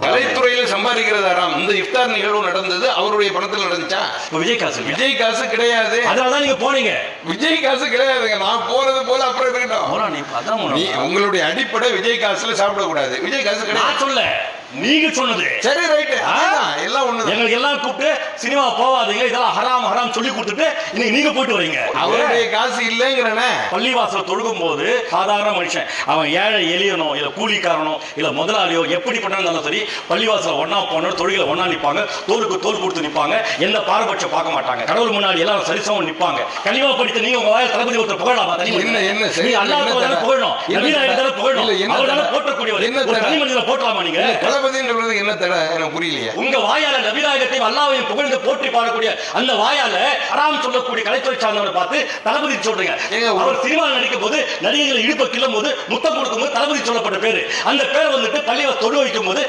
கலைத்துறையில் சம்பாதிக்கிறதாராம். இந்த இஃப்தார் நிகழ்வு நடந்தது அவருடைய பணத்தில் நடந்துச்சா? விஜய் காசு கிடையாது. அதனாலதான் நீங்க போனீங்க. விஜய் காசு கிடையாதுங்க. நான் போறது போல அப்புறம் இருக்கட்டும். உங்களுடைய அடிப்படை விஜய் காசுல சாப்பிடக்கூடாது. விஜய் காசு கிடையாது சொல்ல நீங்க சொன்னது சரி, ரைட். எல்லாம் ஒண்ணு. எங்களுக்கு எல்லாம் கூப்பிட்டு சினிமா போவாதீங்க, இதெல்லாம் ஹராம் ஹராம் சொல்லி கொடுத்துட்டு இன்னைக்கு நீங்க போயிட்டு வரீங்க. அவருடைய காசு இல்லைங்கிறனே. பள்ளிவாசல் தொழுகும் போது சாதாரண மனுஷன், அவன் ஏழை எளியனோ இல்ல கூலிக்காரனோ இல்ல முதலாளியோ எப்படி பண்ணாலும் சரி, பள்ளிவாசல ஒன்னா போனோம், தொழில ஒன்னா நிப்பாங்க, தோலுக்கு தோல் கொடுத்து நிப்பாங்க, எந்த பாரபட்சம் பார்க்க மாட்டாங்க, கடவுள் முன்னாடி எல்லாம் சரிசமம் நிப்பாங்க. கனிவா படித்து நீங்க உங்க வாயில தளபதி ஒருத்தர் புகழலாமா? என்ன நீங்க அல்லாஹ் புகழணும், நபிநாயகத்தை புகழணும், அவர்தான் போற்றக்கூடியவர். ஒரு தனி மனிதனை போற்றலாமா நீங்க? தளபதின்றது என்ன தடை? எனக்கு புரியலையே. உங்க வாயால நபிநாயகத்தையும் அல்லாஹ்வையும் புகழ்ந்து போற்றி பாடக்கூடிய அந்த வாயால ஹராம் சொல்லக்கூடிய கலைத்துறை சார்ந்தவரை பார்த்து தளபதி சொல்றீங்க. அவர் சினிமா நடிக்கும் போது நடிகைகளை இடுப்ப கிள்ளும் போது முத்தம் கொடுக்கும் போது தளபதி சொல்லப்பட்ட பேரு, அந்த பேரை வந்துட்டு பள்ளியை தொழு வைக்கும் போது